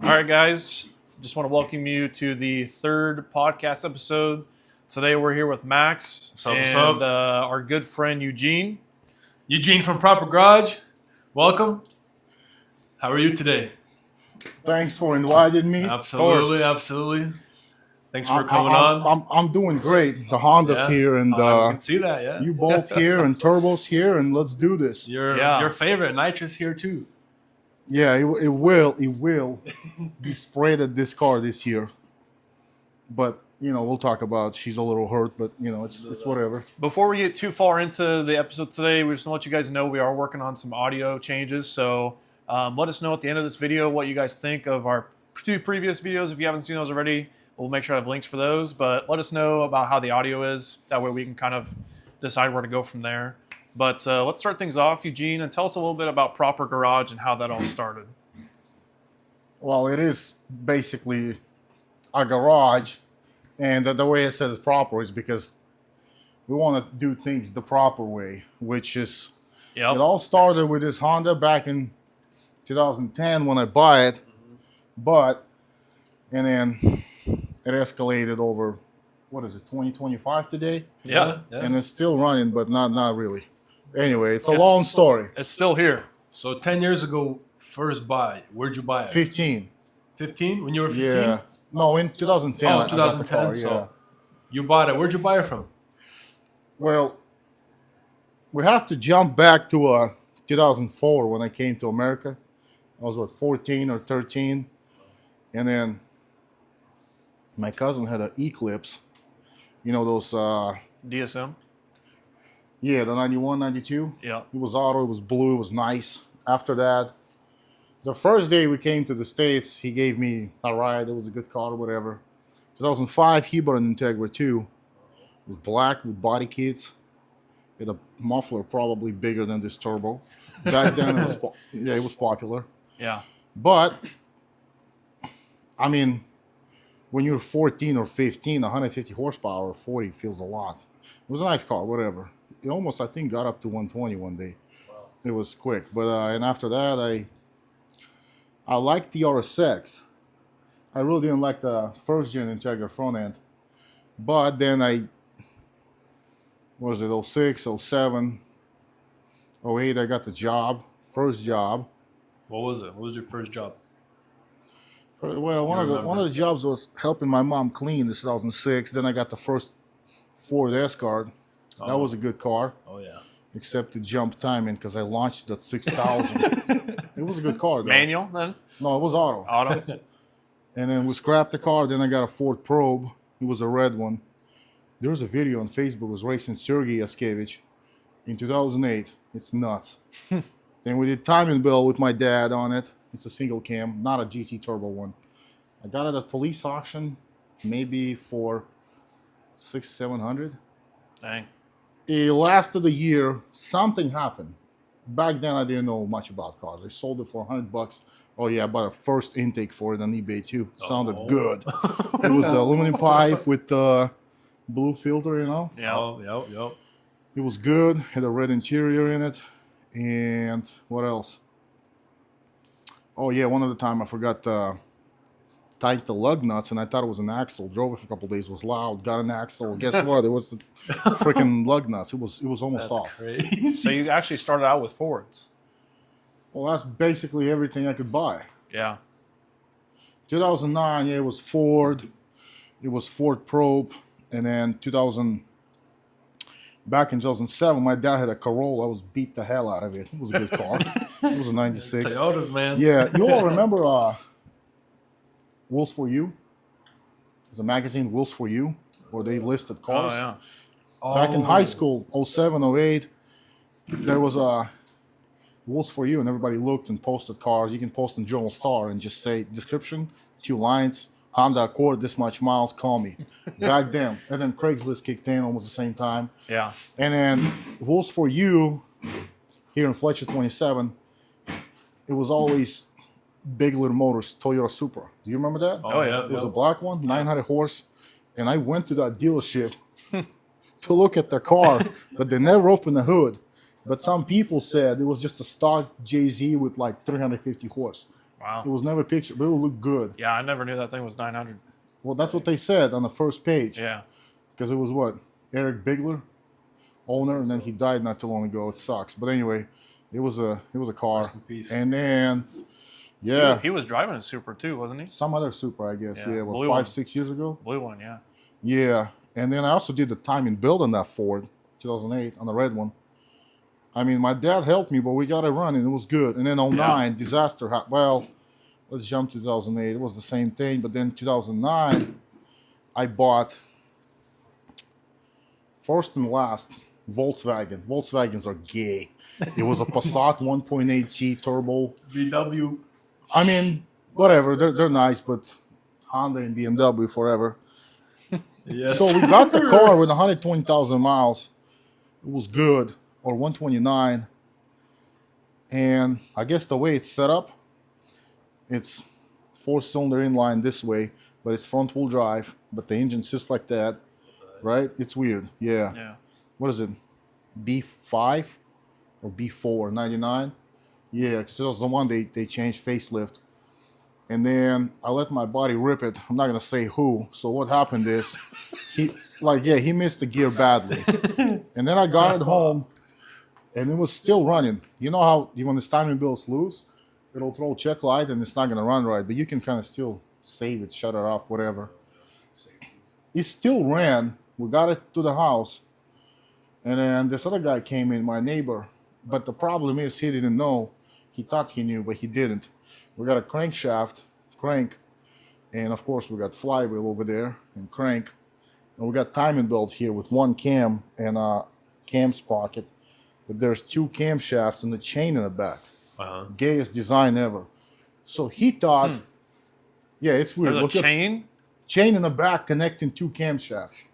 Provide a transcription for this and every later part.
All right, guys. Just want to welcome you to the third podcast episode. Today we're here with Max What's up? and our good friend Eugene. Eugene from Proper Garage, welcome. How are you today? Thanks for inviting me. Absolutely. Thanks for coming on. I'm doing great. The Honda's here, and I can see that. Yeah, you both here, and Turbo's here, and let's do this. Your favorite Nitrous here too. Yeah, it will be sprayed at this car this year. But we'll talk about. She's a little hurt, but it's whatever. Before we get too far into the episode today, we just want to let you guys know we are working on some audio changes. So let us know at the end of this video what you guys think of our two previous videos. If you haven't seen those already, we'll make sure I have links for those. But let us know about how the audio is. That way we can kind of decide where to go from there. But let's start things off, Eugene, and tell us a little bit about Proper Garage and how that all started. Well, it is basically a garage, and the way I said it proper is because we want to do things the proper way, which is it all started with this Honda back in 2010 when I bought it, and then it escalated over, 2025 today? Yeah. And it's still running, but not really. Anyway, it's a long story. It's still here. So 10 years ago, first buy. Where'd you buy it? 15. 15? When you were 15? Yeah. No, in 2010. Oh, I got the 2010. car, So you bought it. Where'd you buy it from? Well, we have to jump back to 2004 when I came to America. I was 14 or 13, and then my cousin had an Eclipse. Those DSM? the 91, 92. Yeah. It was auto, it was blue, it was nice. After that, the first day we came to the States, he gave me a ride. It was a good car or whatever. 2005, he bought an Integra 2. It was black with body kits. It had a muffler probably bigger than this turbo. Back then, it was popular. Yeah. But, I mean, when you're 14 or 15, 150 horsepower or 40 feels a lot. It was a nice car, whatever. It almost, I think, got up to 120 one day. Wow. It was quick. But and after that, I liked the RSX. I really didn't like the first-gen Integra front end. But then what was it, 06, 07, 08, I got the job, first job. What was it? What was your first job? Well, one of the jobs was helping my mom clean in 2006. Then I got the first Ford Escort. That was a good car. Oh, yeah. Except the jump timing because I launched it at 6,000. It was a good car, though. Manual, then? No, it was auto. Auto? And then we scrapped the car. Then I got a Ford Probe. It was a red one. There was a video on Facebook. It was racing Sergey Yaskevich in 2008. It's nuts. Then we did timing belt with my dad on it. It's a single cam, not a GT turbo one. I got it at police auction, maybe for $600-700. Dang. It lasted a year. Something happened. Back then, I didn't know much about cars. I sold it for $100. Oh yeah, I bought a first intake for it on eBay too. Sounded good. It was the aluminum pipe with the blue filter, Yeah. Oh, yep. It was good. Had a red interior in it. And what else? Oh yeah, one other time I forgot to tighten the lug nuts, and I thought it was an axle. Drove it for a couple of days, was loud. Got an axle. Guess what? It was the freaking lug nuts. It was almost off. Crazy. So you actually started out with Fords. Well, that's basically everything I could buy. Yeah. 2009, it was Ford. It was Ford Probe, and then back in 2007, my dad had a Corolla. I was beat the hell out of it. It was a good car. It was a 96. Toyotas, man. Yeah, you all remember Wheels for You? There's a magazine, Wheels for You, where they listed cars. Oh, yeah. Back in high school, 07, 08, there was a Wheels for You, and everybody looked and posted cars. You can post in Journal Star and just say description, 2 lines, Honda Accord, this much miles, call me. Back then. And then Craigslist kicked in almost the same time. Yeah. And then Wheels for You, here in Fletcher 27, it was always Big Little Motors Toyota Supra. Do you remember that? Oh, yeah. It was a black one, 900 horse. And I went to that dealership to look at the car, but they never opened the hood. But some people said it was just a stock JZ with like 350 horse. Wow. It was never pictured, but it would look good. Yeah, I never knew that thing was 900. Well, that's what they said on the first page. Yeah. Because it was what? Eric Bigler, owner, and then he died not too long ago. It sucks. But anyway, it was a car. Rest in peace. And then, yeah, He was driving a Supra too, wasn't he? some other Supra, I guess. Yeah, Yeah, what, blue 5, one. 6 years ago? Blue one, yeah. Yeah. And then I also did the time and build on that Ford, 2008, on the red one. I mean, my dad helped me, but we got it running. It was good. And then 09, disaster. Well, let's jump to 2008. It was the same thing. But then 2009, I bought first and last Volkswagen. Volkswagens are gay. It was a Passat 1.8T turbo. VW. I mean, whatever. They're nice, but Honda and BMW forever. Yes. So we got the car with 120,000 miles. It was good, or 129. And I guess the way it's set up, it's 4-cylinder inline this way, but it's front wheel drive, but the engine sits like that, right? It's weird. Yeah. Yeah. What is it? B5 or B4, 99? Yeah, because it was the one they changed facelift. And then I let my body rip it. I'm not gonna say who. So what happened is, he missed the gear badly. And then I got it home, and it was still running. You know how when the timing belt's loose, it'll throw check light and it's not gonna run right. But you can kind of still save it, shut it off, whatever. It still ran. We got it to the house, and then this other guy came in, my neighbor. But the problem is he didn't know. He thought he knew, but he didn't. We got a crankshaft, crank, and of course we got flywheel over there and crank. And we got timing belt here with one cam and a cam sprocket. But there's 2 camshafts and the chain in the back. Uh-huh. Gayest design ever. So he thought, yeah, it's weird. There's a chain? Chain in the back connecting 2 camshafts.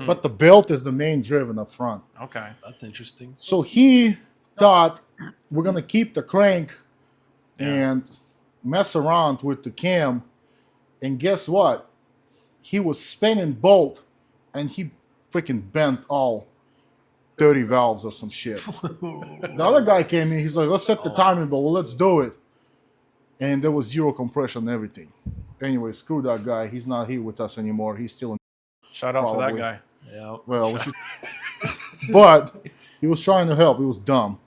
But the belt is the main driven up front. Okay. That's interesting. So he thought we're gonna keep the crank and mess around with the cam, and guess what? He was spinning bolt, and he freaking bent all 30 valves or some shit. The other guy came in. He's like, "Let's set the timing belt. Well, let's do it." And there was 0 compression and everything. Anyway, screw that guy. He's not here with us anymore. He's still in. Shout out to that Probably. guy. Yeah. Well, we should, but he was trying to help. He was dumb.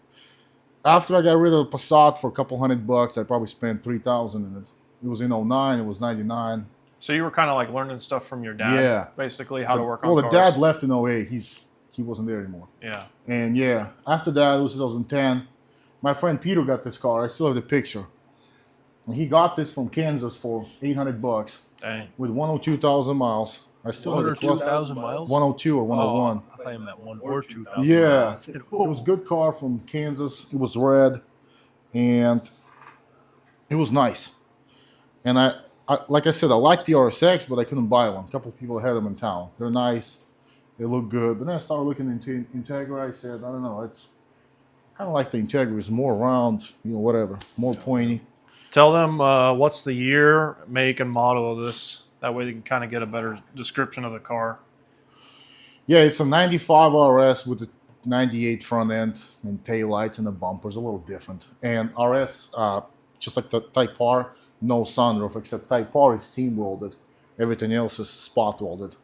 After I got rid of the Passat for a couple $100, I probably spent $3,000 in it. It was in 09. It was 99. So you were kind of like learning stuff from your dad. Yeah. Basically, how to work on Well, the cars. dad left in 08. He wasn't there anymore. Yeah. And yeah, after that, it was 2010. My friend Peter got this car. I still have the picture. And he got this from Kansas for $800 Dang. with 102,000 miles. I still have the clutch. 102,000 miles? 102 or 101. I thought you meant 1 or 2,000 Yeah, miles. it was a good car from Kansas. It was red, and it was nice. And I like I said, I liked the RSX, but I couldn't buy one. A couple of people had them in town. They're nice. They look good. But then I started looking into Integra. I said, I don't know. It's kind of like the Integra. It's more round, whatever, more pointy. Tell them what's the year, make, and model of this. That way they can kind of get a better description of the car. Yeah, it's a 95 RS with the 98 front end and tail lights and the bumpers, a little different. And RS, just like the Type R, no sunroof, except Type R is seam welded. Everything else is spot welded.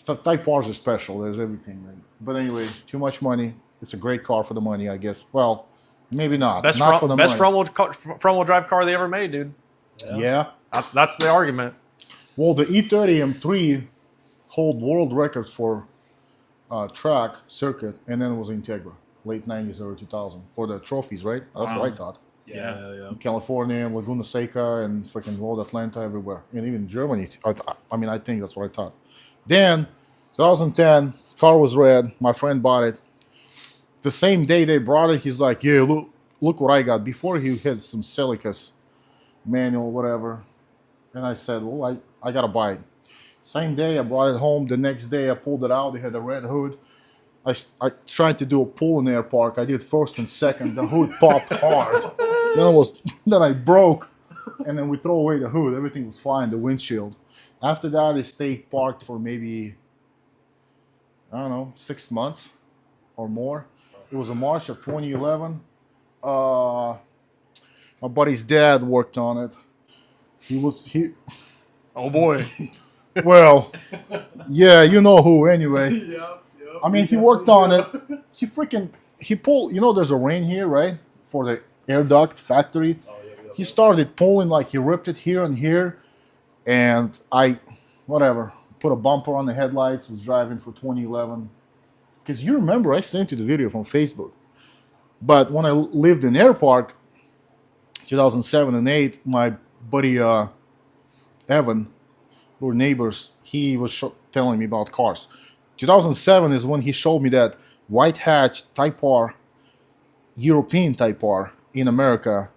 Type R's are special. There's everything. Right? But anyway, too much money. It's a great car for the money, I guess. Well, maybe not. Best Not for the money. front-wheel drive car they ever made, dude. Yeah. That's the argument. Well, the E30 M3 hold world records for track, circuit, and then it was Integra, late 90s, early 2000 for the trophies, right? That's what I thought. Yeah. In California, Laguna Seca, and freaking Road Atlanta, everywhere, and even Germany. I think that's what I thought. Then, 2010, car was red. My friend bought it. The same day they brought it, he's like, "Yeah, look what I got." Before he had some Celicas manual, whatever, and I said, "Well, I gotta buy it." Same day, I brought it home. The next day, I pulled it out. It had a red hood. I tried to do a pull in air park. I did first and second. The hood popped hard. Then I broke, and then we throw away the hood. Everything was fine. The windshield. After that, it stayed parked for maybe, I don't know, 6 months or more. It was in March of 2011. My buddy's dad worked on it. He. Oh boy. Well, yeah, you know who anyway. Yeah. I mean, he worked on it. He pulled. You know, there's a ring here, right, for the air duct factory. Oh, yeah. He started pulling, like he ripped it here and here, and I, whatever, put a bumper on the headlights. Was driving for 2011, because you remember I sent you the video from Facebook. But when I lived in Air Park, 2007 and 8, my buddy Evan, we were neighbors. He was telling me about cars. 2007 is when he showed me that white hatch Type R, European Type R in America.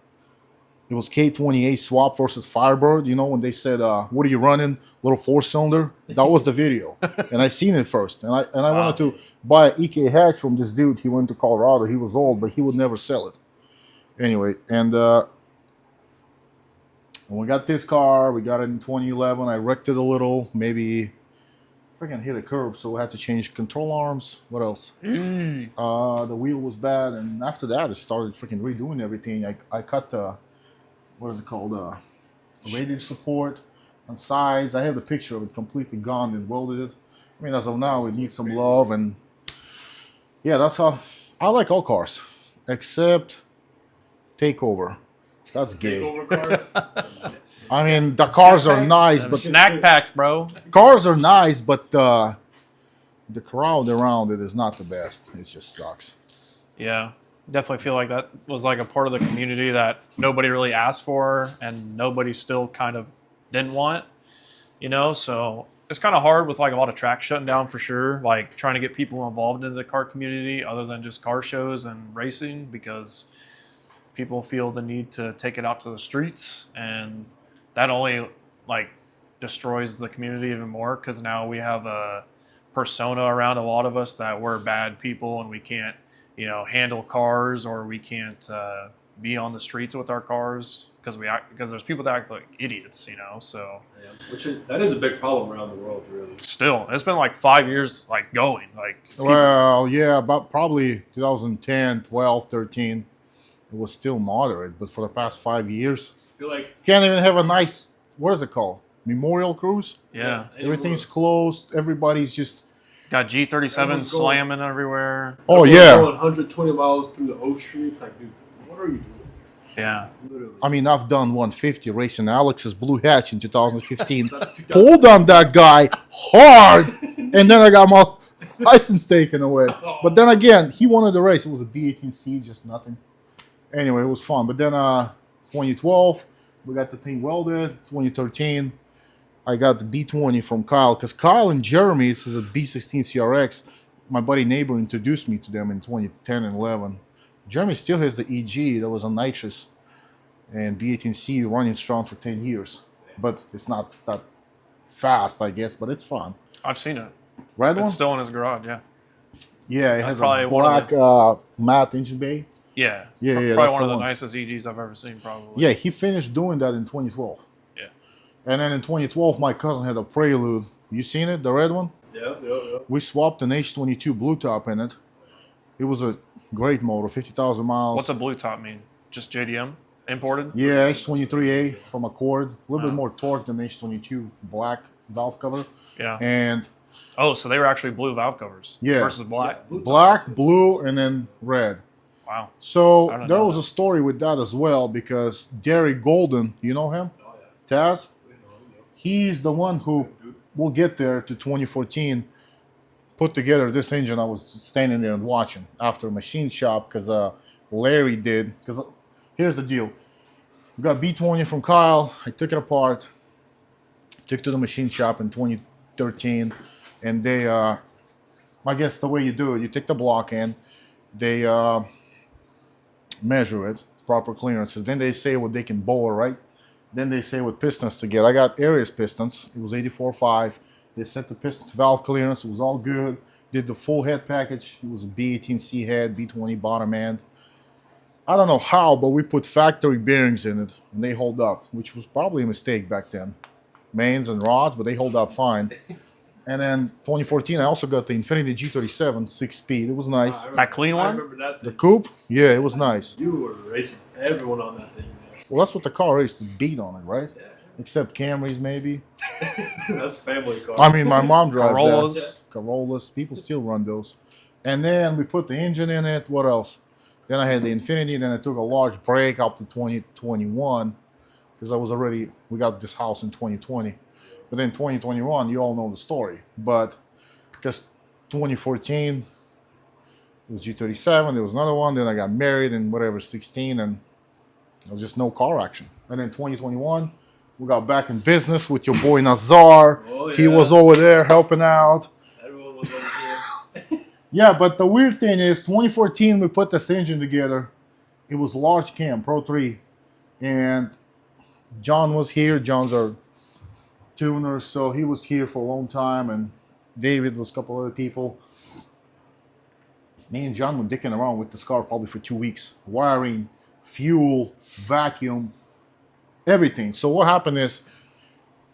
It was K28 swap versus Firebird. You know, when they said, what are you running? Little 4-cylinder. That was the video. And I seen it first. And I wanted to buy an EK hatch from this dude. He went to Colorado. He was old, but he would never sell it. Anyway, and when we got this car, we got it in 2011. I wrecked it a little. Maybe freaking hit a curb, so we had to change control arms. What else? The wheel was bad. And after that, it started freaking redoing everything. I cut the... what is it called? Radiator support on sides. I have the picture of it completely gone and welded it. I mean, as of now, it needs some love, and yeah, that's how I like all cars except Takeover. That's gay. I mean, the cars are nice, but Snack packs, bro. cars are nice, but the crowd around it is not the best. It just sucks. Yeah, definitely feel like that was like a part of the community that nobody really asked for and nobody still kind of didn't want, you know? So it's kind of hard with like a lot of tracks shutting down for sure, like trying to get people involved in the car community other than just car shows and racing, because people feel the need to take it out to the streets, and that only like destroys the community even more, because now we have a persona around a lot of us that we're bad people and we can't, you know, handle cars, or we can't be on the streets with our cars because there's people that act like idiots, you know. So That is a big problem around the world, really. still, it's been like 5 years like going like people, Well, yeah, about probably 2010, 12, 13, it was still moderate, but for the past 5 years, I feel like can't even have a nice, what is it called? Memorial cruise? yeah, Everything's closed. Everybody's just, got G37 Everyone's going- slamming everywhere. oh Going yeah. 120 miles through the O streets. Like, dude, what are you doing? Yeah, Literally. I mean, I've done 150 racing Alex's Blue Hatch in 2015. Pulled on that guy hard, and then I got my license taken away. But then again, he wanted the race. It was a B18C, just nothing. Anyway, it was fun. But then 2012, we got the thing welded. 2013, I got the B20 from Kyle, because Kyle and Jeremy, this is a B16 CRX. My buddy neighbor introduced me to them in 2010 and 11. Jeremy still has the EG that was on nitrous and B18C running strong for 10 years. But it's not that fast, I guess, but it's fun. I've seen it. Red It's one? still in his garage. Yeah, Yeah, it That's has probably a one of black matte engine bay. yeah, Yeah, Probably that's one the of the one. nicest EGs I've ever seen. Probably. Yeah, he finished doing that in 2012. Yeah. And then in 2012, my cousin had a Prelude. You seen it, the red one? Yeah. We swapped an H22 blue top in it. It was a great motor, 50,000 miles. What's a blue top mean? Just JDM imported? Yeah, H23A from Accord. A little Wow. bit more torque than H22 black valve cover. Yeah. And Oh, so they were actually blue valve covers. Yeah. Versus black. Yeah, black, blue, and then red. Wow. So I don't there know was that. a story with that as well, because Derek Golden, you know him? Oh, yeah. Taz? He's the one who will get there to 2014, put together this engine. I was standing there and watching after a machine shop, because Larry did. Because here's the deal. We got B20 from Kyle. I took it apart, took to the machine shop in 2013, and they, I guess the way you do it, you take the block in, they measure it, proper clearances. Then they say what they can bore, right? Then they say what pistons to get. I got Arias pistons. It was 84.5. They set the piston to valve clearance. It was all good. Did the full head package. It was a B18C head, B20 bottom end. I don't know how, but we put factory bearings in it, and they hold up, which was probably a mistake back then. Mains and rods, but they hold up fine. And then 2014, I also got the Infiniti G37 6-speed. It was nice. That clean one? I remember that The thing. coupe, yeah, it was nice. You were racing everyone on that thing, man. Well, that's what the car is, to beat on it, right? Except Camrys, maybe. That's family car. I mean, my mom drives Corollas. that. Corollas. People still run those. And then we put the engine in it. What else? Then I had the Infiniti. Then I took a large break up to 2021 because we got this house in 2020. But then 2021, you all know the story. But because 2014, it was G37. There was another one. Then I got married in 16, and there was just no car action. And then 2021, we got back in business with your boy Nazar. Oh, He yeah. was over there helping out. Everyone was over here. Yeah, but the weird thing is, 2014, we put this engine together. It was large cam, Pro 3. And John was here. John's our tuner, so he was here for a long time. And David was a couple other people. Me and John were dicking around with this car probably for 2 weeks. Wiring, fuel, vacuum, everything. So what happened is,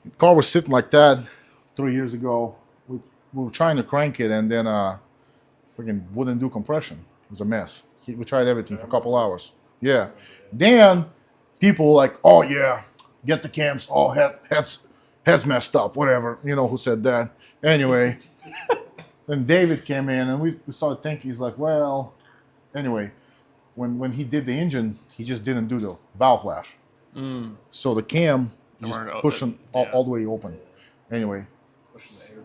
the car was sitting like that 3 years ago. We were trying to crank it, and then freaking wouldn't do compression. It was a mess. We tried everything for a couple hours. Yeah. Then people were like, oh yeah, get the cams. Oh, head's messed up. Whatever. You know who said that. Anyway. Then David came in, and we started thinking. He's like, well, anyway, when he did the engine, he just didn't do the valve flash. So the cam just pushing all the way open. Anyway.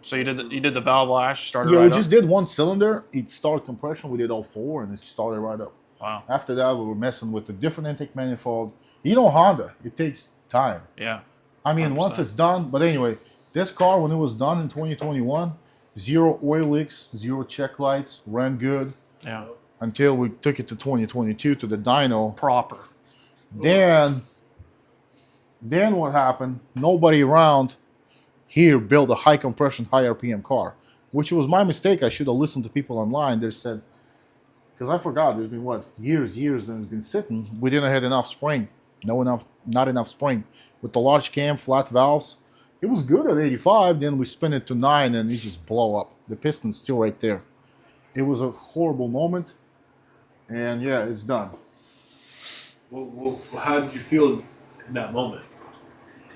So you did the valve lash, started Yeah, right we up? just did one cylinder. It started compression. We did all four, and it started right up. Wow. After that, we were messing with the different intake manifold. You know, Honda, it takes time. Yeah. I mean, 100%. once it's done. But anyway, this car, when it was done in 2021, 0 oil leaks, 0 check lights, ran good Yeah. until we took it to 2022 to the dyno. Proper. Then what happened? Nobody around here built a high compression, high RPM car, which was my mistake. I should have listened to people online. They said, because I forgot, there's been years, and it's been sitting. We didn't have enough spring, not enough spring. With the large cam, flat valves, it was good at 85. Then we spin it to 9, and it just blow up. The piston's still right there. It was a horrible moment, and yeah, it's done. Well, how did you feel in that moment?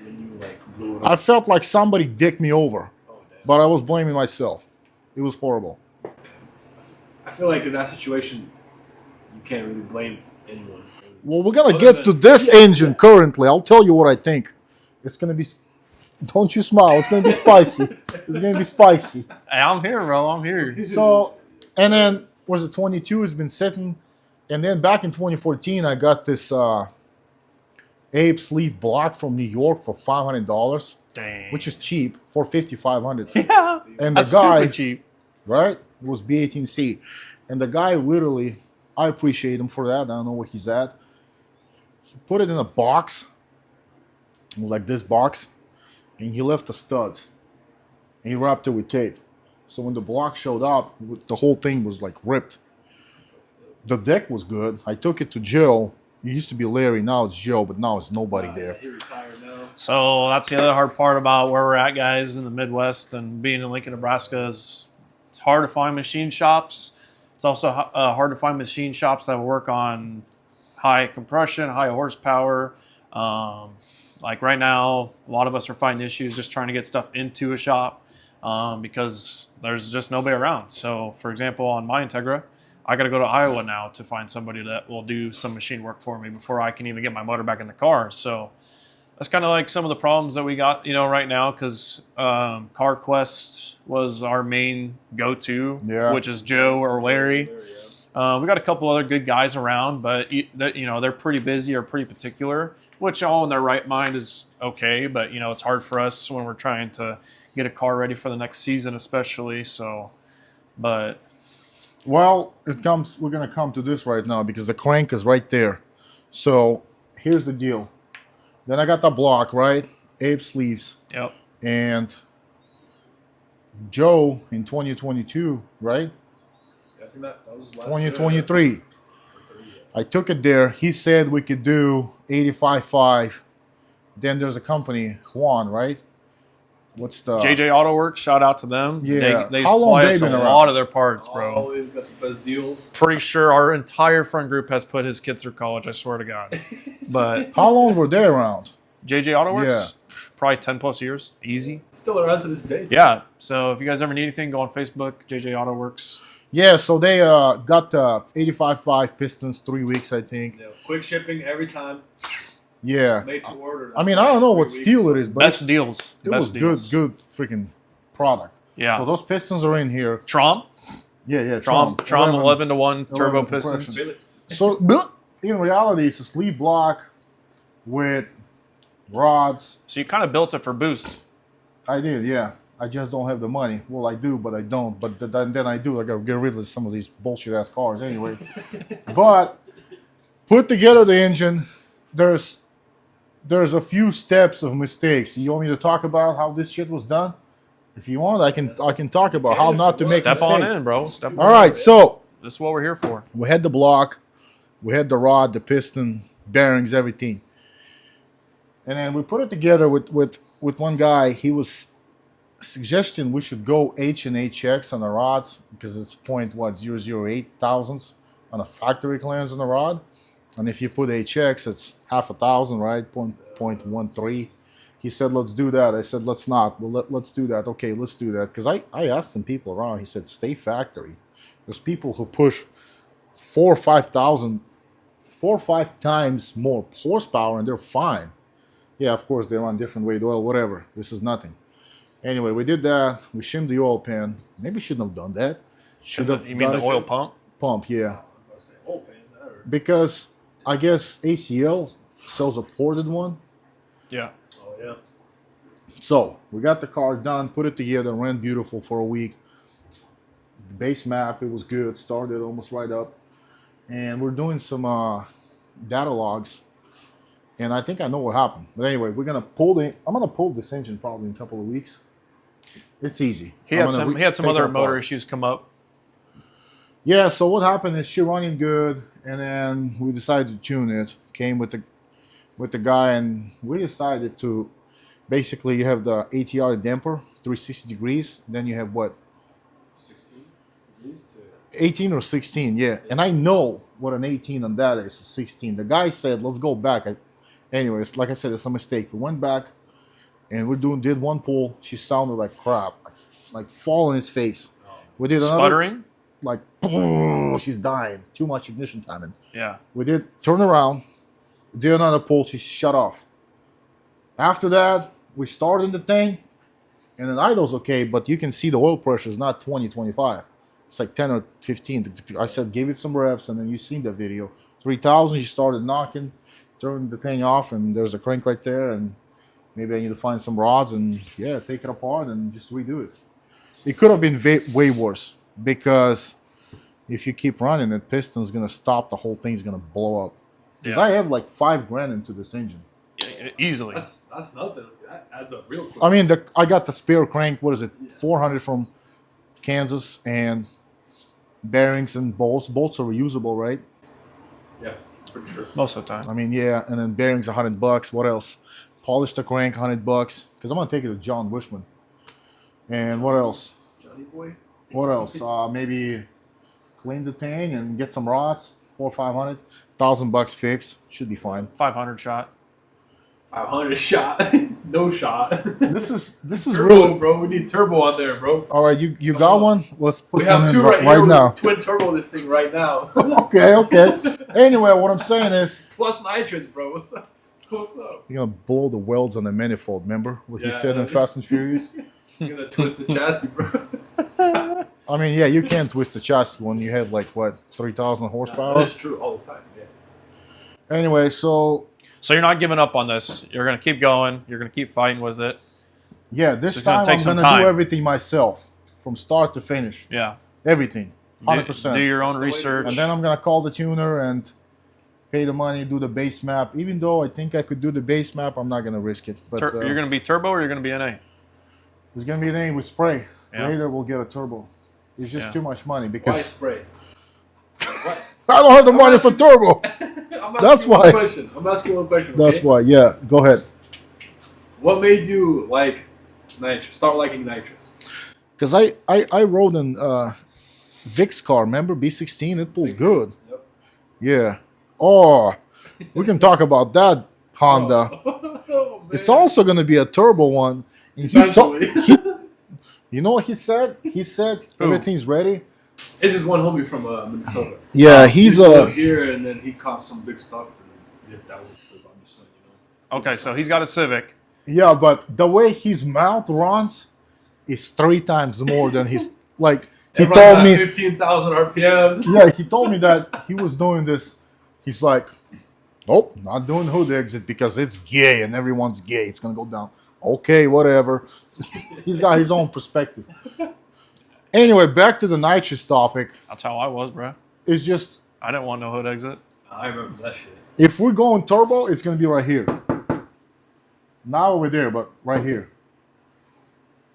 When you blew it I up? felt like somebody dicked me over, but I was blaming myself. It was horrible. I feel like in that situation, you can't really blame anyone. Well, we're gonna Other get to than- this yeah, engine yeah. currently. I'll tell you what I think. It's gonna be. Don't you smile. It's gonna be spicy. It's gonna be spicy. Hey, I'm here, bro. I'm here. So, and then was it 22? It's been sitting, and then back in 2014, I got this Abe sleeve block from New York for $500, Dang. which is cheap, $450, $500. Yeah. And the That's guy, stupid cheap. right, it was B18C, and the guy literally, I appreciate him for that. I don't know where he's at. He put it in a box, like this box, and he left the studs. And he wrapped it with tape. So when the block showed up, the whole thing was like ripped. The deck was good. I took it to Joe. It used to be Larry, now it's Joe, but now it's nobody there. He retired now. So that's the other hard part about where we're at, guys, in the Midwest and being in Lincoln, Nebraska is it's hard to find machine shops. It's also hard to find machine shops that work on high compression, high horsepower. Like right now, a lot of us are finding issues just trying to get stuff into a shop because there's just nobody around. So, for example, on my Integra, I got to go to Iowa now to find somebody that will do some machine work for me before I can even get my motor back in the car. So that's kind of like some of the problems that we got, right now, because CarQuest was our main go-to, Yeah. which is Joe or Larry. We got a couple other good guys around, but they're pretty busy or pretty particular, which all in their right mind is okay. But it's hard for us when we're trying to get a car ready for the next season, especially. So, but Well, we're going to come to this right now because the crank is right there. So here's the deal. Then I got the block, right? Abe sleeves. yep, And Joe in 2022, right? I think that was last 2023. I took it there. He said we could do 85.5. Then there's a company, Juan, right? what's the JJ Auto Works, shout out to them. Yeah. They How long supply they us been a around? lot of their parts, bro. Always got the best deals. Pretty sure our entire friend group has put his kids through college. I swear to God. But How long were they around? JJ Auto Works, Yeah. probably 10 plus years, easy. Still around to this day. Yeah. So if you guys ever need anything, go on Facebook, JJ Auto Works. Yeah, so they got the 85.5 Pistons 3 weeks, I think. Yeah, quick shipping every time. Yeah. Made to order. I mean, I don't know what 3 weeks. steel it is, but Best deals. it Best was deals. good freaking product. Yeah. So those pistons are in here. Trom. Yeah, Trom 11-to-1 turbo 11 pistons. compression. Billets. So but in reality, it's a sleeve block with rods. So you kind of built it for boost. I did, yeah. I just don't have the money. Well, I do, but I don't. But then I do. I got to get rid of some of these bullshit ass cars anyway. But put together the engine. There's a few steps of mistakes. You want me to talk about how this shit was done? If you want, I can talk about how not to make Step mistakes. on in, bro. Step on All right, so This is what we're here for. we had the block, we had the rod, the piston, bearings, everything, and then we put it together with one guy. He was suggesting we should go H&HX on the rods because it's 0.008 thousandths on a factory clearance on the rod, and if you put HX, it's half a thousand, right? 0.13. He said, let's do that. I said, let's not. Well, let's do that. Okay, let's do that. Because I asked some people around. He said, stay factory. There's people who push 4 or 5 times more horsepower, and they're fine. Yeah, of course, they run different weight oil, whatever. This is nothing. Anyway, we did that. We shimmed the oil pan. Maybe shouldn't have done that. Should have. You mean got the it- oil pump? pump? Yeah. I was gonna say, oh, man, that hurt. Because I guess ACL sells a ported one. Yeah. Oh, yeah. So we got the car done, put it together, ran beautiful for a week. The base map, it was good, started almost right up. And we're doing some data logs. And I think I know what happened. But anyway, I'm gonna pull this engine probably in a couple of weeks. It's easy. He I'm had gonna some. He had some take other it motor apart. issues come up. Yeah, so what happened is she running good, and then we decided to tune it. Came with the guy, and we decided to basically you have the ATR damper, 360 degrees. Then you have what, 16 at least. 18 or 16? Yeah, and I know what an 18 on that is. 16. The guy said, "Let's go back." Anyways, like I said, it's a mistake. We went back, and did one pull. She sounded like crap, like fall in his face. We did another. Sputtering. Like she's dying. Too much ignition timing. Yeah. We did turn around, did another pull, she shut off. After that, we started the thing, and then idle's okay, but you can see the oil pressure is not 20, 25. It's like 10 or 15. I said, give it some reps, and then you seen the video. 3,000, she started knocking, turned the thing off, and there's a crank right there, and maybe I need to find some rods and, yeah, take it apart and just redo it. It could have been way worse, because if you keep running it, piston's going to stop, the whole thing's going to blow up. Because Yeah. I have like $5,000 into this engine. Easily. That's nothing. That adds up real quick. I mean, I got the spare crank, what is it, 400 from Kansas, and bearings and bolts. Bolts are reusable, right? Yeah, pretty sure. Most of the time. I mean, yeah, and then bearings $100. What else? Polish the crank, $100. Because I'm going to take it to John Wishman. And what else? Johnny boy. What else? Maybe clean the thing and get some rods. $400 or $500. $1,000 fix. Should be fine. 500 shot. 500 shot. No shot. This is Turbo, really bro. We need turbo on there, bro. all right. You got one? Let's put We them have in two right, right here. now. Twin turbo this thing right now. Okay. Anyway, what I'm saying is Plus nitrous, bro. What's up? What's up? you're gonna blow the welds on the manifold. Remember what he Yeah. said in Fast and Furious? You're gonna twist the chassis, bro. I mean, yeah, you can't twist the chassis when you have like what 3,000 horsepower. That's true all the time. Yeah. Anyway, so So you're not giving up on this. You're gonna keep going. You're gonna keep fighting with it. yeah, this It's gonna time take I'm some gonna time. do everything myself from start to finish. Yeah. Everything, Do 100%. your own That's the way to- research. And then I'm gonna call the tuner and pay the money, do the base map. Even though I think I could do the base map, I'm not gonna risk it. But You're gonna be turbo or you're gonna be NA. it's gonna be an A with spray. Yeah. Later we'll get a turbo. It's just Yeah. too much money Why because spray? Why? I don't have the money for turbo. I'm That's asking one why. question. I'm asking one question. That's okay? why. Yeah, go ahead. What made you like Nitrous. Start liking nitrous. Because I rode in Vic's car. Remember B16? It pulled good. Yep. Yeah. Oh, we can talk about that Honda. Oh, man. It's also going to be a turbo one. And Eventually. you know what he said? He said Who? everything's ready. It's just one homie from Minnesota. Yeah, he's He a. flew here and then he caught some big stuff. And that was I'm just letting you know. Okay, so he's got a Civic. Yeah, but the way his mouth runs is 3 times more than his. Like, he It runs told at me. 15,000 RPMs. Yeah, he told me that he was doing this. He's like, nope, not doing hood exit because it's gay and everyone's gay. It's gonna go down. Okay, whatever. He's got his own perspective. Anyway, back to the nitrous topic. That's how I was, bro. It's just I didn't want no hood exit. I remember that shit. if we're going turbo, it's gonna be right here. Not over there, but right here.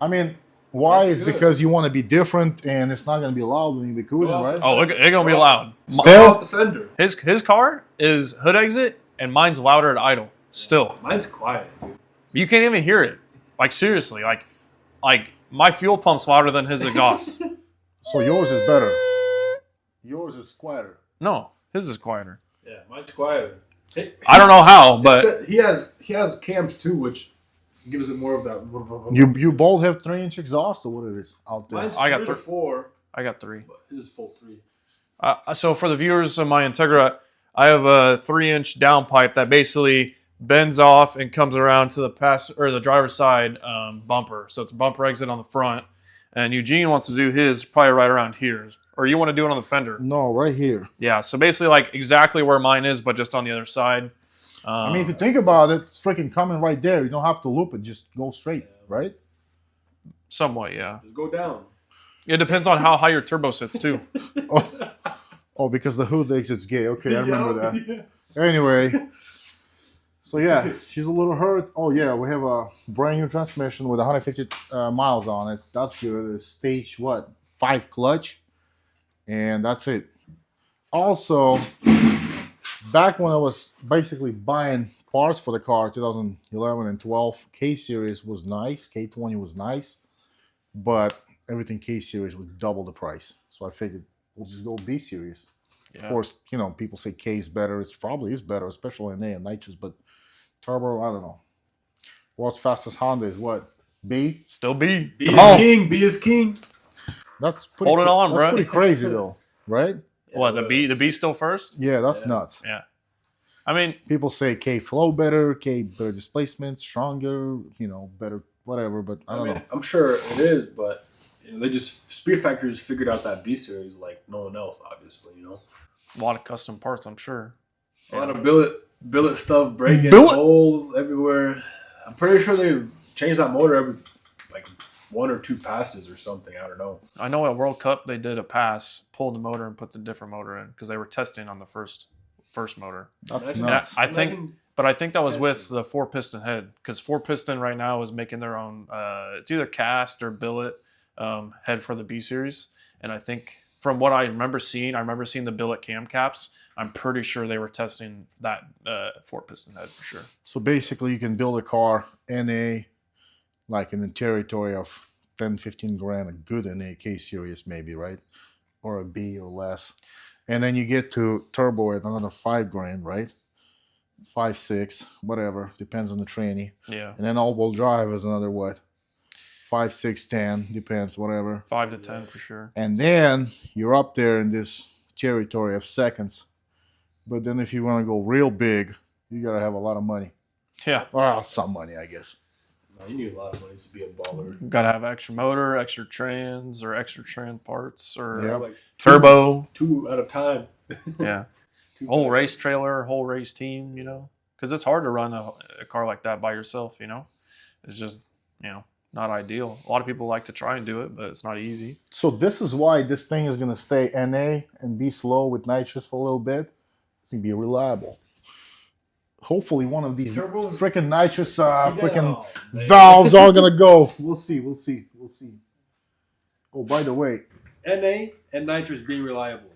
I mean, why That's is good. because you want to be different and it's not gonna be loud when you be cruising, Well, right? Oh, it's gonna be loud. Still- Off the fender. His car is hood exit, and mine's louder at idle. Still, Mine's quiet, dude. you can't even hear it. Like seriously, like my fuel pump's louder than his exhaust. So yours is better. Yours is quieter. No, his is quieter. Yeah, mine's quieter. I don't know how, but he has cams too, which gives it more of that. You both have 3-inch exhaust or what it is out there? Mine's I got 3 to 4, I got 3. but his is full 3. So for the viewers of my Integra, I have a 3-inch downpipe that basically bends off and comes around to the driver's side bumper. So it's a bumper exit on the front, and Eugene wants to do his probably right around here, or you want to do it on the fender. No, right here. Yeah, so basically like exactly where mine is, but just on the other side. I mean, if you think about it, it's freaking coming right there. You don't have to loop it; just go straight, right? Somewhat, yeah. Just go down. It depends on how high your turbo sits too. Oh, because the hood exit's gay. Okay, I remember that. Yeah. Anyway, so yeah, she's a little hurt. Oh yeah, we have a brand new transmission with 150 miles on it. That's good. It's stage 5 clutch, and that's it. Also, back when I was basically buying parts for the car, 2011 and 12, K series was nice. K20 was nice, but everything K series was double the price. So I figured we'll just go B series. Yeah. Of course, people say K is better. It's probably is better, especially in A and nitrous, but turbo, I don't know. World's fastest Honda is what? B? Still B. B Come is on. king. B is king. That's pretty Hold it on, that's bro. pretty crazy though, right? What, the B still first? Yeah, that's Yeah. nuts. Yeah. I mean, People say K flow better, K better displacement, stronger, better whatever, but I don't know. I'm sure it is, but they just Speed Factories figured out that B series like no one else, obviously. a lot of custom parts, I'm sure. A lot of billet stuff, breaking Billet? holes everywhere. I'm pretty sure they changed that motor every like 1 or 2 passes or something. I don't know. I know at World Cup they did a pass, pulled the motor and put the different motor in because they were testing on the first motor. That's Imagine nuts. I think- But I think that was with Testing. the 4-piston head because 4-piston right now is making their own. It's either cast or billet head for the B series, and I think from what I remember seeing the billet cam caps. I'm pretty sure they were testing that 4-piston head for sure. So basically, you can build a car NA, like in the territory of 10, 15 grand, a good NA K series maybe, right? Or a B or less. And then you get to turbo at another 5 grand, right? 5, 6, whatever, depends on the tranny. Yeah, And then all-wheel drive is another what? 5, 6, 10, depends, whatever. 5 to 10 for sure. And then you're up there in this territory of seconds. But then if you want to go real big, you got to have a lot of money. Yeah, Well, some money, I guess. No, you need a lot of money to be a baller. got to have extra motor, extra trans, or extra trans parts, or Yep. Like turbo. 2 at a time. Yeah. 2 Whole at a race trailer, whole race team, because it's hard to run a car like that by yourself, It's just, not ideal. A lot of people like to try and do it, but it's not easy. So this is why this thing is going to stay NA and be slow with nitrous for a little bit. It's going to be reliable. Hopefully one of these Turbo- freaking nitrous freaking Oh, man. valves are going to go. We'll see. Oh, by the way, NA and nitrous being reliable.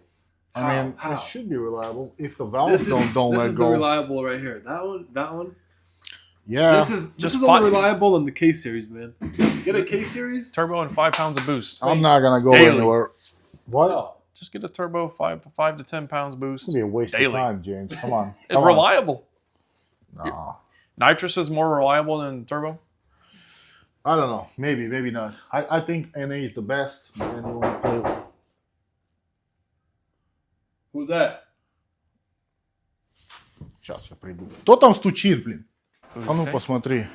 I mean, How? it should be reliable if the valves don't This let is the go. reliable right here. That one. Yeah. This is Just only fight- reliable in the K series, man. Just get a K series. Turbo and 5 pounds of boost. I'm not gonna go Daily. anywhere. What? No. Just get a turbo 5 to 10 pounds boost. It's gonna be a waste Daily. of time, James. Come on. It's Come on. reliable. No. Nitrous is more reliable than turbo. I don't know. Maybe, maybe not. I think NA is the best. And then you want to play. Who's that? Сейчас я приду. Кто там стучит, блин? Who's А ну saying? посмотри.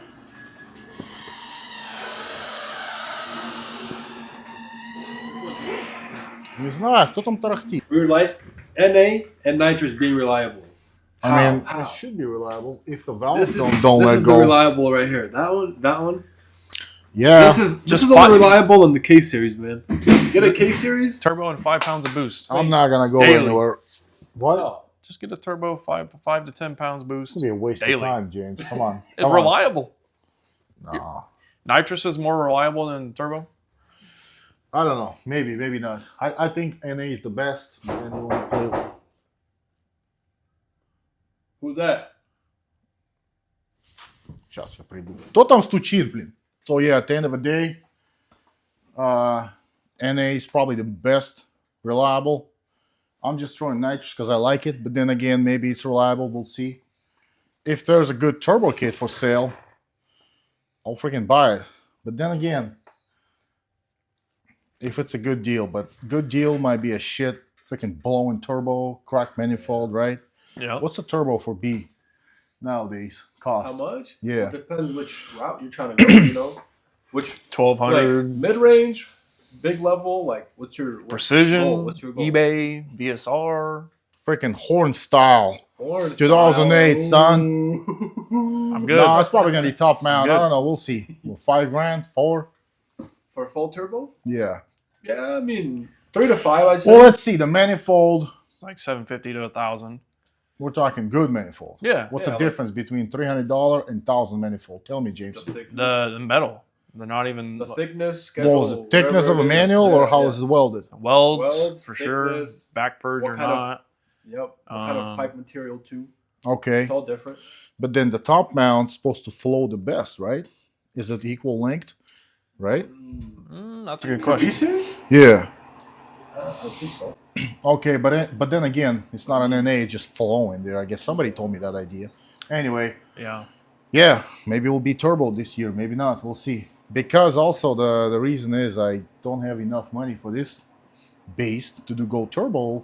Не знаю, кто там тарахтит. We're like NA and nitrous being reliable. I mean, How? it should be reliable if the valves This is don't this let is go. the reliable right here. That one. Yeah. This Just is fight- only reliable in the K series, man. Just get a K series. Turbo and 5 pounds of boost. I'm not gonna go Daily. anywhere. What? No. Just get a turbo 5 to 10 pounds boost. It's gonna be a waste Daily. of time, James. Come on. It's Come on. reliable. No. Nitrous is more reliable than turbo. I don't know. Maybe, maybe not. I think NA is the best. And then you want to play. Who's that? Сейчас я приду. Кто там стучит, блин? So yeah, at the end of the day, NA is probably the best, reliable. I'm just throwing nitrous because I like it, but then again, maybe it's reliable. We'll see. If there's a good turbo kit for sale, I'll freaking buy it. But then again, if it's a good deal, but good deal might be a shit freaking blowing turbo, cracked manifold, right? Yeah. What's a turbo for B nowadays? Cost. How much? Yeah. It depends which route you're trying to go. You know, which 1200 like mid range, big level. Like what's your precision, What's your goal? eBay, VSR. Freaking horn style. Or 2008, son. I'm good. No, it's probably gonna be top mount. Good. I don't know. We'll see. Well, $5,000, 4. For full turbo. Yeah. Yeah, I mean 3 to 5. I'd say. Well, let's see. The manifold. It's like 750 to 1,000. We're talking good manifold. Yeah. What's Yeah, the like- difference between $300 and 1,000 manifold? Tell me, James. the thickness, The metal. They're not even the thickness, What was schedule, it? Thickness of whatever a it is. manual, or Yeah, how yeah. is it welded? welds, Welds, for sure. thickness, Back purge what or kind of- not. Yep. What kind of Um, pipe material too? Okay. It's all different. But then the top mount's supposed to flow the best, right? Is it equal length? Right? That's a good For question. B-series? Yeah. I think so. Okay, but then again, it's not an NA, it's just flowing there. I guess somebody told me that idea. Anyway, Yeah. yeah, maybe it will be turbo this year, maybe not. We'll see. Because also the reason is I don't have enough money for this beast to do go turbo,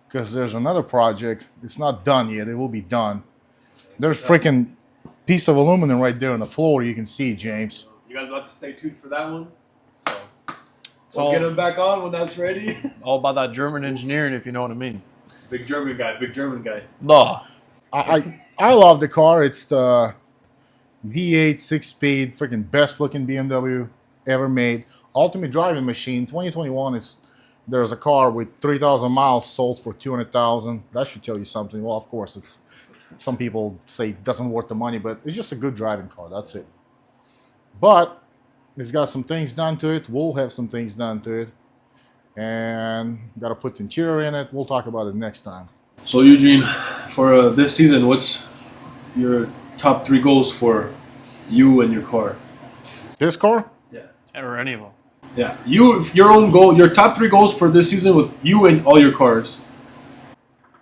because there's another project. It's not done yet. It will be done. There's freaking piece of aluminum right there on the floor. You can see, James. You guys will have to stay tuned for that one. So It's we'll all, get him back on when that's ready. all about that German engineering, if you know what I mean. Big German guy. Duh. I love the car. It's the V8 6-speed, freaking best looking BMW ever made. Ultimate driving machine. 2021 is there's a car with 3,000 miles sold for 200,000. That should tell you something. Well, of course, it's some people say it doesn't worth the money, but it's just a good driving car. That's it. But it's got some things done to it. We'll have some things done to it, and got to put the interior in it. We'll talk about it next time. So Eugene, for this season, what's your top 3 goals for you and your car? This car? Yeah. Or any of them. Yeah. Your own goal, your top 3 goals for this season with you and all your cars.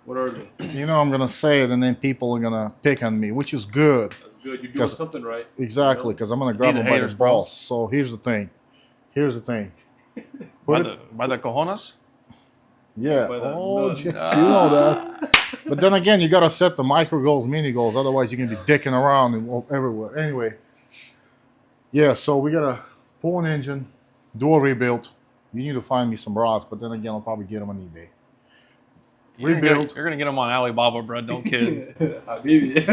What are they? You know, I'm gonna say it, and then people are gonna pick on me, which is good. That's good. You're doing 'Cause- something right. Exactly, because I'm gonna grab the them by haters, the bro. balls. So here's the thing. By the cojones? Yeah. By the Oh, nuts. Jeff, you know that. But then again, you gotta set the micro goals, mini goals. Otherwise, you're gonna be dicking around and everywhere. Anyway. Yeah. So we gotta pull an engine, do a rebuild. You need to find me some rods, but then again, I'll probably get them on eBay. Rebuild. You're gonna get them on Alibaba, bro. Don't kid. Habibi.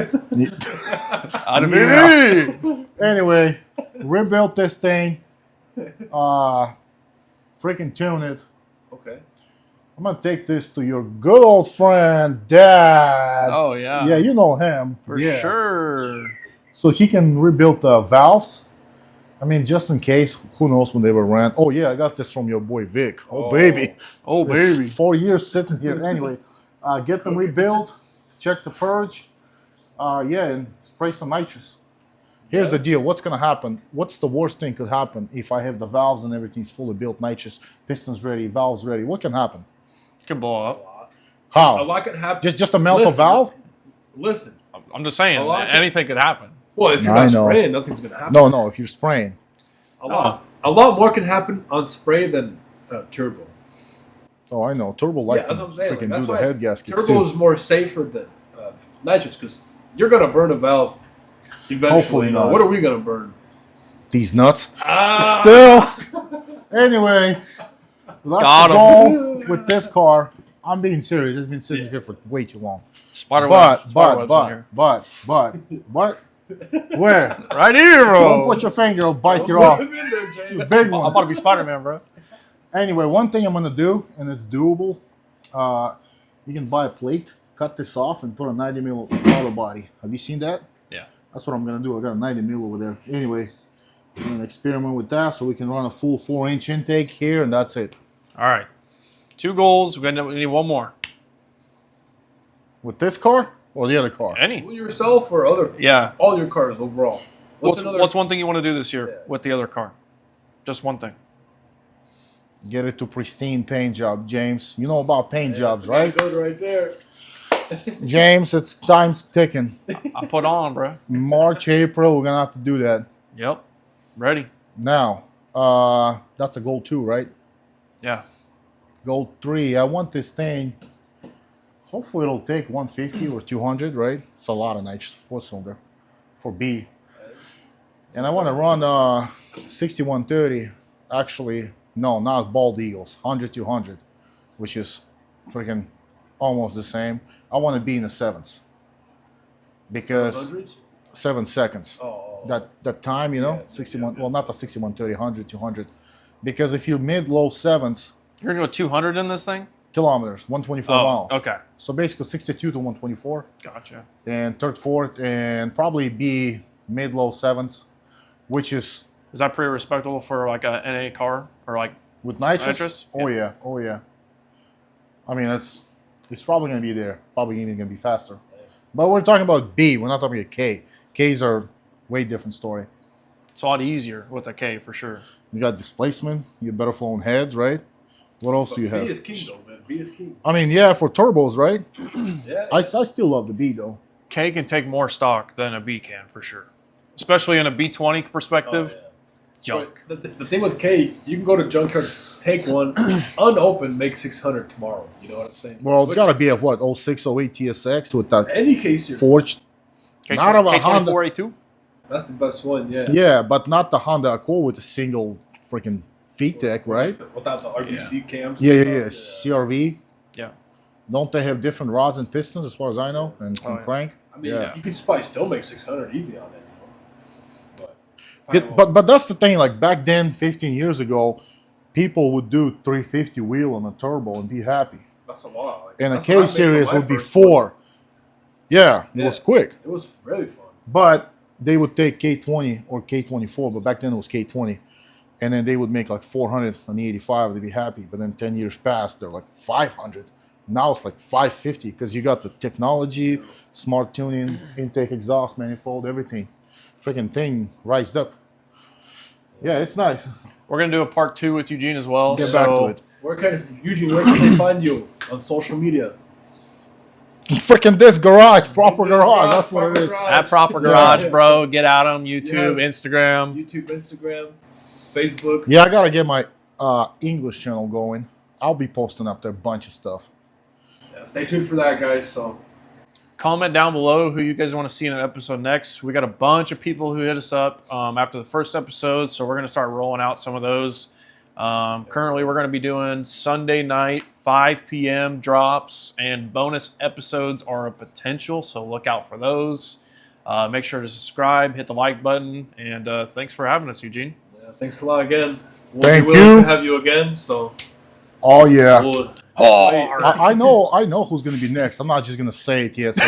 Alibaba. Anyway, rebuild this thing. Freaking tune it. Okay. I'm gonna take this to your good old friend, Dad. Oh yeah. Yeah, you know him. For yeah. sure. So he can rebuild the valves. I mean, just in case, who knows when they were ran. Oh yeah, I got this from your boy Vic. Oh, Oh. baby. Oh baby. 4 years sitting here. Anyway, get them rebuilt, check the purge. Yeah, and spray some nitrous. Here's the deal. What's going to happen? What's the worst thing could happen if I have the valves and everything's fully built, nitrous, pistons ready, valves ready? What can happen? It can blow A up. lot. A How? lot can happen. Just a melt a Listen. valve? Listen. I'm just saying, A lot can- anything could happen. Well, if you're I not know. spraying, nothing's gonna happen. No, if you're spraying. A lot more can happen on spray than turbo. Oh, I know. Turbo like Yeah, to that's what I'm saying. freaking That's do the why head gaskets Turbo too. is more safer than nitrous because you're gonna burn a valve eventually. Hopefully not. What are we gonna burn? These nuts. Ah! Still. Anyway, let's Got go with this car. I'm being serious. It's been sitting here for way too long. Spiderwebs in here. But, where? Right here, bro. Don't put your finger, it'll bite you off. James. Big I'm one. about to be Spider-Man, bro. Anyway, one thing I'm gonna do, and it's doable. You can buy a plate, cut this off, and put a 90 mil throttle body. Have you seen that? Yeah. That's what I'm gonna do. I got a 90 mil over there. Anyway, I'm gonna experiment with that so we can run a full 4-inch intake here, and that's it. All right. 2 goals. We need one more. With this car or the other car? Any. Yourself or other? Yeah. All your cars overall. What's one thing you want to do this year with the other car? Just one thing. Get it to pristine paint job, James. You know about paint jobs, right? Good right there. James, it's time's ticking. I put on, bro. March, April, we're gonna have to do that. Yep. Ready. Now, that's a goal 2, right? Yeah. Goal 3. I want this thing. Hopefully, it'll take 150 or 200, right? It's a lot of nitrous 4-cylinder for B. And I want to run 6130. Actually, no, not Bald Eagles. 100-200, which is freaking almost the same. I want to be in the 7s because 100s? 7 seconds. Oh. That time, you know, Yeah, 61. yeah. Well, not the 6130, 100-200, because if you're mid-low 7s. You're going to go 200 in this thing? Kilometers, 124 miles. Okay. So basically 62 to 124, Gotcha. and third, fourth, and probably be mid-low 7s, which is Is that pretty respectable for like a NA car or like with nitrous. Nitrous? Oh yeah, oh yeah. I mean, it's probably gonna be there. Probably even gonna be faster. But we're talking about B. We're not talking about K. Ks are way different story. it's a lot easier with a K for sure. You got displacement. You better flown heads, right? What else do you B have? is king though, man. B is king. I mean, yeah, for turbos, right? Yeah. I still love the B though. K can take more stock than a B can for sure. Especially in a B20 perspective. Oh, yeah. Junk. But the thing with K, you can go to junkyard, take one, unopened, make 600 tomorrow. You know what I'm saying? Well, it's Which- got to be a what 06, 08 TSX with that Any case, you're, forged. Not of a Honda. K24A2? that's the best one. Yeah. Yeah, but not the Honda Accord with a single freaking VTEC, right? Without the RBC cams. Yeah, and stuff, CRV. Yeah. Don't they have different rods and pistons, as far as I know, and Oh, yeah. crank? I mean, Yeah. you could probably still make 600 easy on it. You know? But that's the thing. Like back then, 15 years ago, people would do 350 wheel on a turbo and be happy, that's a lot. Like, and a that's what I K made for series my would be first 4. Yeah, it Yeah. was quick. One. It was really fun. But they would take K20 or K24, but back then it was K20. And then they would make like 400 on the 85, they'd be happy. But then 10 years passed, they're like 500. Now it's like 550 because you got the technology, smart tuning, intake exhaust, manifold, everything. Freaking thing rised up. Yeah, it's nice. We're going to do a part 2 with Eugene as well. Get so back to it. Where can they find you on social media? Freaking this garage, proper This garage. garage, That's what it proper is. garage. At Proper Yeah. Garage, bro. Get at them. YouTube, Yeah. Instagram. YouTube, Instagram, Facebook. Yeah, I got to get my English channel going. I'll be posting up there a bunch of stuff. Yeah, stay tuned for that, guys. So Comment down below who you guys want to see in an episode next. We got a bunch of people who hit us up after the first episode, so we're going to start rolling out some of those. Currently, we're going to be doing Sunday night, 5 p.m. drops, and bonus episodes are a potential, so look out for those. Make sure to subscribe, hit the like button, and thanks for having us, Eugene. yeah, thanks a lot again. We'll Thank be willing you. to have you again. So Oh, yeah. we'll I know who's going to be next. I'm not just going to say it yet. So